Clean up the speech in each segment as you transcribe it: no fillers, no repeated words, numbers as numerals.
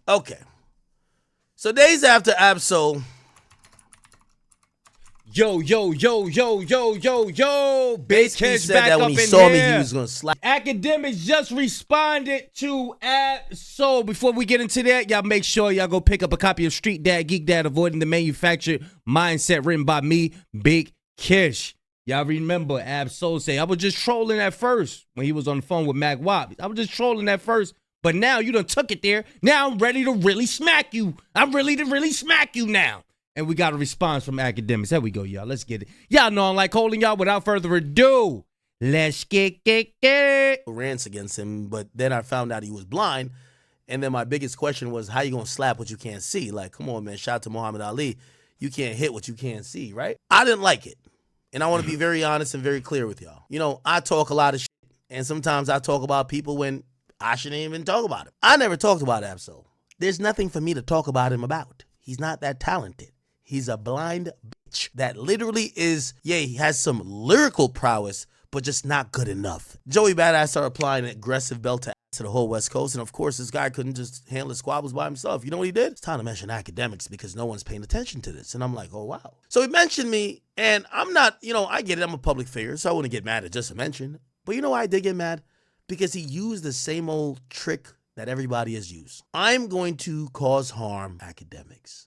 Okay. So days after Absol. Yo, Big Kish Kish said back that up when he in saw me, here. he was gonna slap. Akademiks just responded to So before we get into that, y'all make sure y'all go pick up a copy of Street Dad, Geek Dad, Avoiding the Manufactured Mindset, written by me, Big Kish. Y'all remember Absol say, I was just trolling at first when he was on the phone with Mac Wop. I was just trolling at first, but now you done took it there. Now I'm ready to really smack you. I'm ready to really smack you now. And we got a response from Akademiks. There we go, y'all. Let's get it. Y'all know I'm like holding y'all. Without further ado, let's get Rants against him, but then I found out he was blind. And then my biggest question was, how you gonna slap what you can't see? Like, come on, man. Shout out to Muhammad Ali. You can't hit what you can't see, right? I didn't like it. And I want to be very honest and very clear with y'all. You know, I talk a lot of shit, and sometimes I talk about people when I shouldn't even talk about him. I never talked about Absol. There's nothing for me to talk about him about. He's not that talented. He's a blind bitch that literally is, yeah, he has some lyrical prowess, but just not good enough. Joey Badass started applying an aggressive belt to the whole West Coast, and of course, this guy couldn't just handle his squabbles by himself. You know what he did? It's time to mention Akademiks because no one's paying attention to this. And I'm like, oh, wow. So he mentioned me, and I'm not, you know, I get it. I'm a public figure, so I wouldn't get mad at just a mention. But you know why I did get mad? Because he used the same old trick that everybody has used. I'm going to cause harm, Akademiks.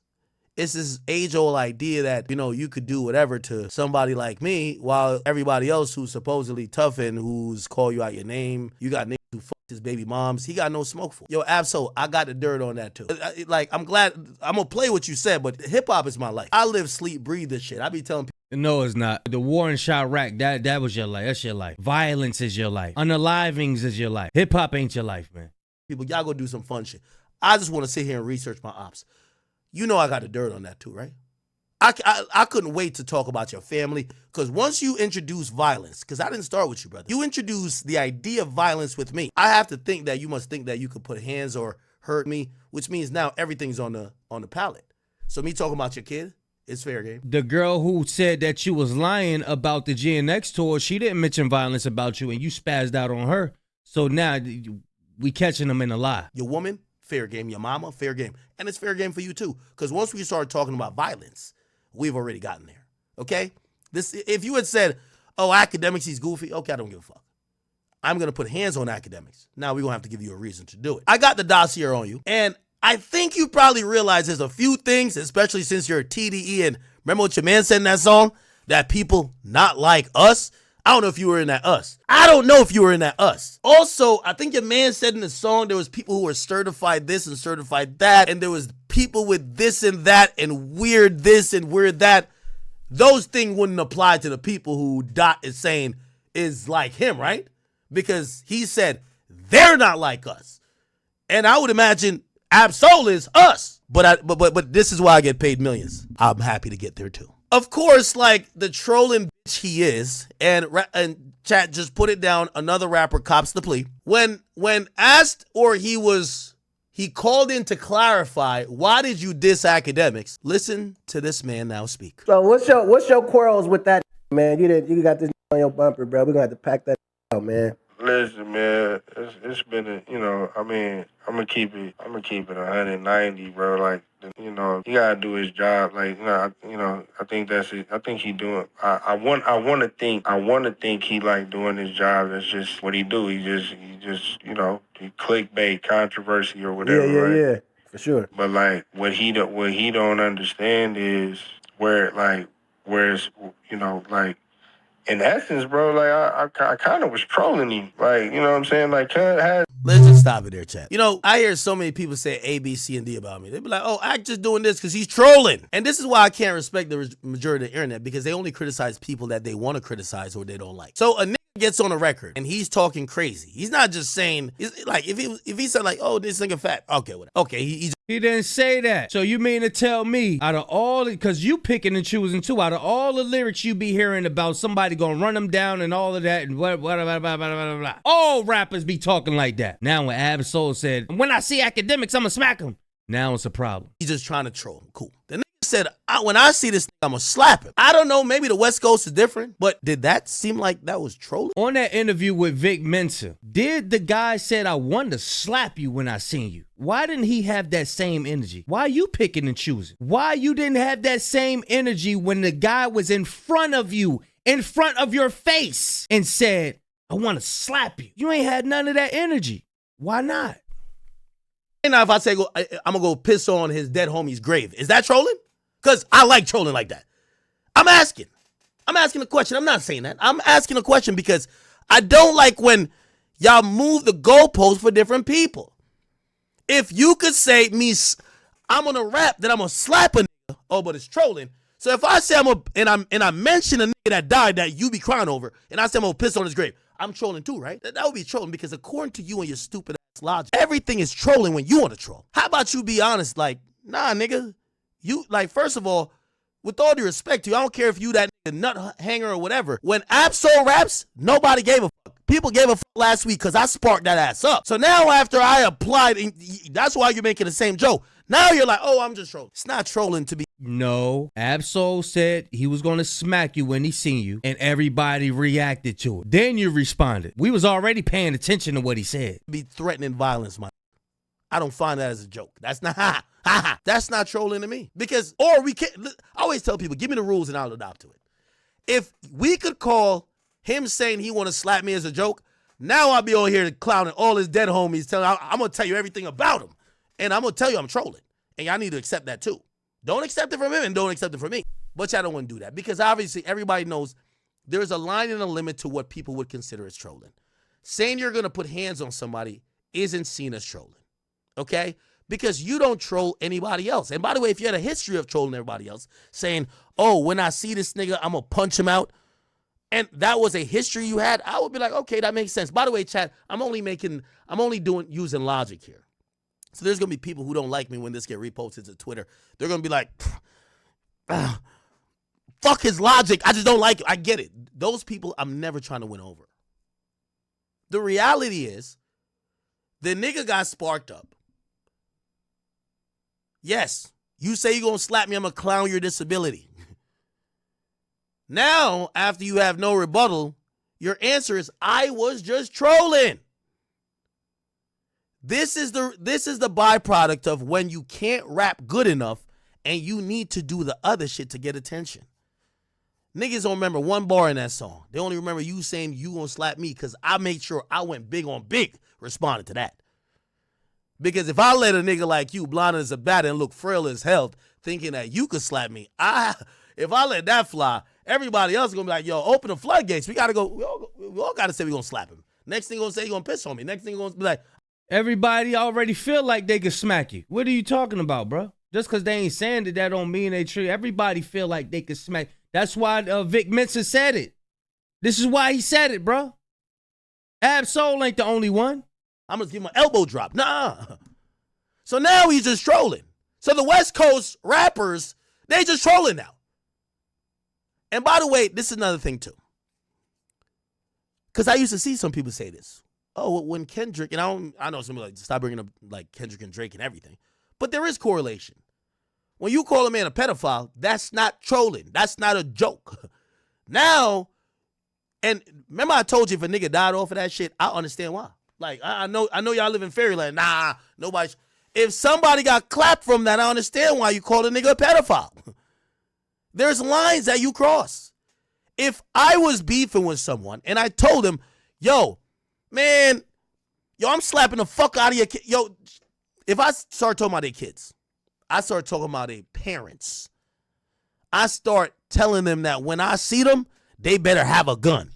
It's this age-old idea that, you know, you could do whatever to somebody like me while everybody else who's supposedly tough and who's call you out your name, you got niggas who fucked his baby moms, he got no smoke for. Yo, Absol, I got the dirt on that too. Like, I'm glad, I'm gonna play what you said, but hip-hop is my life. I live, sleep, breathe this shit. I be telling people. No, it's not. The war in Chirac, that was your life. That's your life. Violence is your life. Unalivings is your life. Hip-hop ain't your life, man. People, y'all go do some fun shit. I just want to sit here and research my ops. You know I got the dirt on that too, right? I couldn't wait to talk about your family because once you introduce violence, because I didn't start with you, brother. You introduce the idea of violence with me. I have to think that you must think that you could put hands or hurt me, which means now everything's on the pallet. So me talking about your kid, it's fair game. The girl who said that you was lying about the GNX tour, she didn't mention violence about you and you spazzed out on her. So now we catching them in a lie. Your woman, fair game. Your mama, fair game. And it's fair game for you too. Because once we start talking about violence, we've already gotten there. Okay? If you had said, oh, Akademiks, he's goofy. Okay, I don't give a fuck. I'm going to put hands on Akademiks. Now we're going to have to give you a reason to do it. I got the dossier on you. And I think you probably realize there's a few things, especially since you're a TDE. And remember what your man said in that song? That people not like us. I don't know if you were in that us. I don't know if you were in that us. Also, I think your man said in the song there was people who were certified this and certified that, and there was people with this and that and weird this and weird that. Those things wouldn't apply to the people who Dot is saying is like him, right? Because he said they're not like us. And I would imagine Absol is us. But this is why I get paid millions. I'm happy to get there too. Of course, like the trolling bitch he is, and chat just put it down. Another rapper cops the plea when asked, or he called in to clarify why did you diss Akademiks. Listen to this man now speak. So what's your quarrels with that, man? You got this on your bumper, bro. We're gonna have to pack that out, man. Listen, man, it's been a, you know, I mean, I'm gonna keep it 190, bro. Like, you know, he gotta do his job. Like, I think that's it. I think he doing. I want to think he like doing his job. That's just what he do. He just, you know, he clickbait, controversy or whatever. Yeah, for sure. But like, what he don't understand is where's, you know, like. In essence, bro, like, I kind of was trolling him. Like, you know what I'm saying? Like, let's just stop it there, chat. You know, I hear so many people say A, B, C, and D about me. They be like, oh, Act just doing this because he's trolling. And this is why I can't respect the majority of the internet, because they only criticize people that they want to criticize or they don't like. So a nigga gets on a record and he's talking crazy. He's not just saying, like, if he said like, oh, this nigga fat. Okay, whatever. Okay, He didn't say that. So you mean to tell me, out of all, because you picking and choosing too, out of all the lyrics you be hearing about somebody gonna run them down and all of that and blah, blah, blah, blah, blah, blah, all rappers be talking like that. Now when Absol said, when I see Akademiks, I'ma smack him. Now it's a problem. He's just trying to troll him. Cool. The nigga said, when I see this nigga, I'm going to slap him. I don't know. Maybe the West Coast is different, but did that seem like that was trolling? On that interview with Vic Mensa, did the guy said, I wanted to slap you when I seen you? Why didn't he have that same energy? Why you picking and choosing? Why you didn't have that same energy when the guy was in front of you, in front of your face, and said, I want to slap you? You ain't had none of that energy. Why not? And now if I say, I'm going to go piss on his dead homie's grave, is that trolling? Because I like trolling like that. I'm asking a question. I'm not saying that. I'm asking a question because I don't like when y'all move the goalposts for different people. If you could say I'm gonna rap, then I'm gonna slap a nigga. Oh, but it's trolling. So if I say I mention a nigga that died that you be crying over, and I say I'm gonna piss on his grave, I'm trolling too, right? That would be trolling because according to you and your stupid ass logic, everything is trolling when you want to troll. How about you be honest? Like, nah, nigga. You, like, first of all, with all due respect to you, I don't care if you that nigga nut hanger or whatever. When Absol raps, nobody gave a fuck. People gave a fuck last week because I sparked that ass up. So now after I applied, that's why you're making the same joke. Now you're like, oh, I'm just trolling. It's not trolling to be. No, Absol said he was going to smack you when he seen you, and everybody reacted to it. Then you responded. We was already paying attention to what he said. Be threatening violence, my. I don't find that as a joke. That's not that's not trolling to me. Because, or we can't, I always tell people, give me the rules and I'll adopt to it. If we could call him saying he want to slap me as a joke, now I'll be over here clowning all his dead homies, I'm going to tell you everything about him. And I'm going to tell you I'm trolling. And y'all need to accept that too. Don't accept it from him and don't accept it from me. But y'all don't want to do that. Because obviously everybody knows there's a line and a limit to what people would consider as trolling. Saying you're going to put hands on somebody isn't seen as trolling. Okay? Because you don't troll anybody else. And by the way, if you had a history of trolling everybody else, saying, oh, when I see this nigga, I'm going to punch him out, and that was a history you had, I would be like, okay, that makes sense. By the way, chat, I'm only using logic here. So there's going to be people who don't like me when this get reposted to Twitter. They're going to be like, fuck his logic. I just don't like it. I get it. Those people I'm never trying to win over. The reality is, the nigga got sparked up. Yes, you say you're going to slap me, I'm going to clown your disability. Now, after you have no rebuttal, your answer is, I was just trolling. This is the byproduct of when you can't rap good enough and you need to do the other shit to get attention. Niggas don't remember one bar in that song. They only remember you saying you going to slap me because I made sure I went big on big responding to that. Because if I let a nigga like you, blind as a bat and look frail as hell, thinking that you could slap me, if I let that fly, everybody else is going to be like, yo, open the floodgates. We got to go. We all got to say we're going to slap him. Next thing you're going to say, you're going to piss on me. Next thing you're going to be like. Everybody already feel like they could smack you. What are you talking about, bro? Just because they ain't saying it, that don't mean they true. Everybody feel like they could smack. That's why Vic Mensa said it. This is why he said it, bro. Absol ain't the only one. I'm going to give him an elbow drop. Nah. So now he's just trolling. So the West Coast rappers, they just trolling now. And by the way, this is another thing too. Because I used to see some people say this. Oh, when Kendrick, and I know some people like, stop bringing up like Kendrick and Drake and everything. But there is correlation. When you call a man a pedophile, that's not trolling. That's not a joke. Now, and remember I told you if a nigga died off of that shit, I understand why. Like, I know y'all live in fairyland. Nah, nobody. If somebody got clapped from that, I understand why you call a nigga a pedophile. There's lines that you cross. If I was beefing with someone and I told him, yo, man, I'm slapping the fuck out of your kid. Yo, if I start talking about their kids, I start talking about their parents. I start telling them that when I see them, they better have a gun.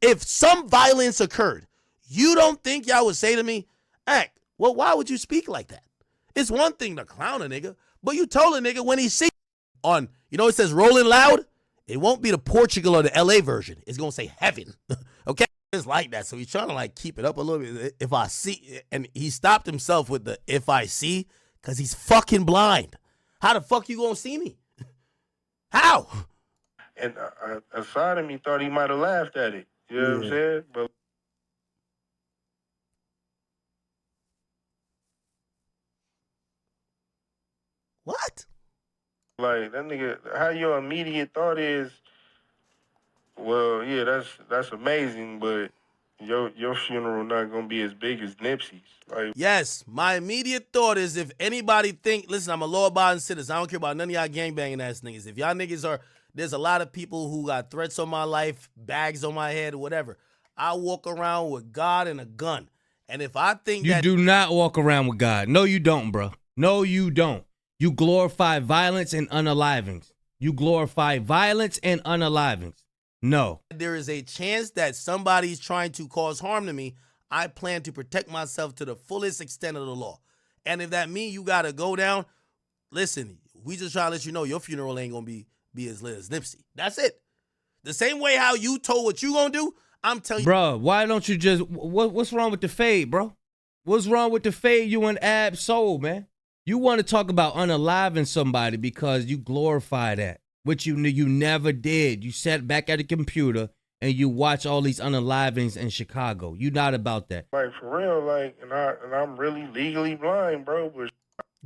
If some violence occurred, you don't think y'all would say to me, Act, well, why would you speak like that? It's one thing to clown a nigga, but you told a nigga when he see on, it says Rolling Loud, it won't be the Portugal or the LA version. It's going to say heaven. Okay? It's like that. So he's trying to like keep it up a little bit. If I see, and he stopped himself with the if I see, because he's fucking blind. How the fuck you going to see me? How? And a side of me thought he might have laughed at it. You know what I'm saying? But What? Like that nigga, how your immediate thought is, well, yeah, that's amazing, but your funeral not gonna be as big as Nipsey's. Like, Yes, my immediate thought is if anybody think, listen, I'm a law-abiding citizen. I don't care about none of y'all gangbanging ass niggas. If y'all niggas are, there's a lot of people who got threats on my life, bags on my head, or whatever. I walk around with God and a gun. And if I think You that do not walk around with God. No, you don't, bro. No, you don't. You glorify violence and unalivings. You glorify violence and unalivings. No. there is a chance that somebody's trying to cause harm to me, I plan to protect myself to the fullest extent of the law. And if that means you got to go down, listen, we just trying to let you know your funeral ain't going to be as lit as Nipsey. That's it. The same way how you told what you going to do, I'm telling you. Bro, why don't you just, what's wrong with the fade, bro? What's wrong with the fade you and Ab sold, man? You want to talk about unaliving somebody because you glorify that, which you never did. You sat back at the computer and you watch all these unalivings in Chicago. You not about that. like for real, like, and I'm really legally blind, bro. But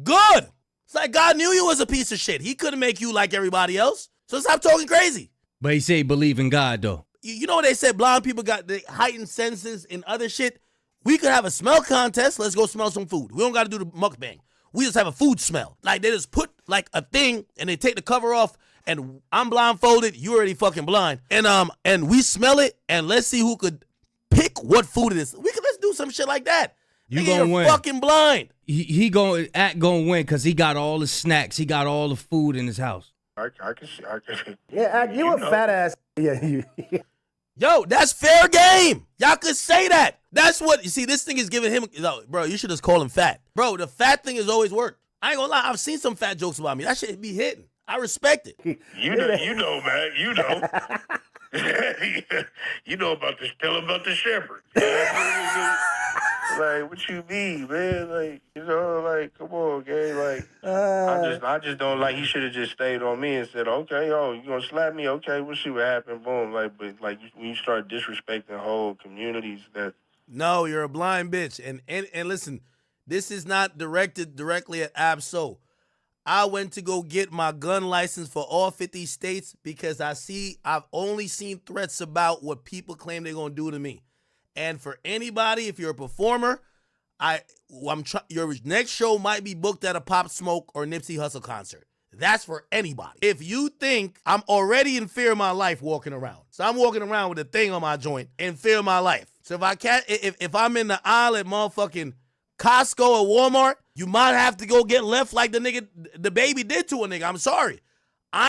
Good. It's like God knew you was a piece of shit. He couldn't make you like everybody else. So stop talking crazy. But he say he believe in God, though. You know what they said? Blind people got the heightened senses and other shit. We could have a smell contest. Let's go smell some food. We don't got to do the mukbang. We just have a food smell. Like they just put like a thing and they take the cover off and I'm blindfolded. You already fucking blind. And we smell it and let's see who could pick what food it is. Let's do some shit like that. You Nigga, gonna you're win. fucking blind. He gonna win because he got all the snacks. He got all the food in his house. I can see, I can. Yeah, you a know. fat ass. Yeah, you. Yo, that's fair game. Y'all could say that. That's what, you see, this thing is giving him, no, bro, you should just call him fat. Bro, the fat thing has always worked. I ain't gonna lie, I've seen some fat jokes about me. That shit be hitting. I respect it. You know, man. You know. You know about this pill about the shepherd. Like, what you mean, man? Like, you know, like, come on, gang. Like, I just don't like. He should have just stayed on me and said, okay, oh, you gonna slap me? Okay, we'll see what happens. Boom. Like, but like when you start disrespecting whole communities, that No, you're a blind bitch. And listen, this is not directed directly at Absol. I went to go get my gun license for all 50 states because I've only seen threats about what people claim they're gonna do to me. And for anybody, if you're a performer, your next show might be booked at a Pop Smoke or Nipsey Hussle concert. That's for anybody. If you think I'm already in fear of my life walking around, so I'm walking around with a thing on my joint in fear of my life. So if I'm in the aisle at motherfucking Costco or Walmart, you might have to go get left like the baby did to a nigga. I'm sorry.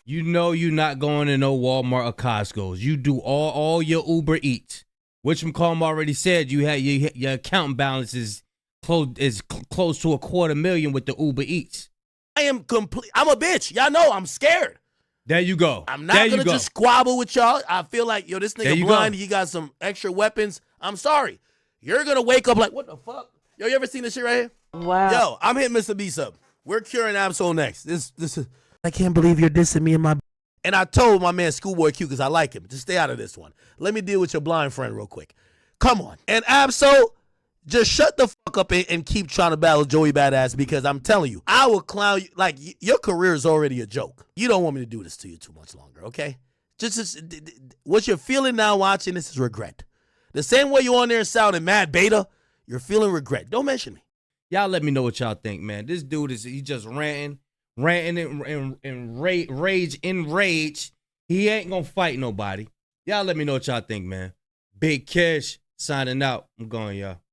You know you're not going to no Walmart or Costco's. You do all your Uber Eats. Whichcomb already said you had your account balance is close to $250,000 with the Uber Eats. I'm a bitch. Y'all know I'm scared. There you go. I'm not gonna just squabble with y'all. I feel like, yo, this nigga blind, he got some extra weapons. I'm sorry. You're gonna wake up like, what the fuck? Yo, you ever seen this shit right here? Wow. Yo, I'm hitting Mr. Beast up. We're curing Absol next. This is, I can't believe you're dissing me in my. And I told my man Schoolboy Q, because I like him, just stay out of this one. Let me deal with your blind friend real quick. Come on. And Absol, just shut the fuck up and keep trying to battle Joey Badass, because I'm telling you, I will clown you. Like, your career is already a joke. You don't want me to do this to you too much longer, okay? Just what you're feeling now watching this is regret. The same way you're on there sounding mad beta, you're feeling regret. Don't mention me. Y'all let me know what y'all think, man. This dude he just ranting and rage. He ain't gonna fight nobody. Y'all let me know what y'all think, man. Big Kish signing out. I'm going, y'all.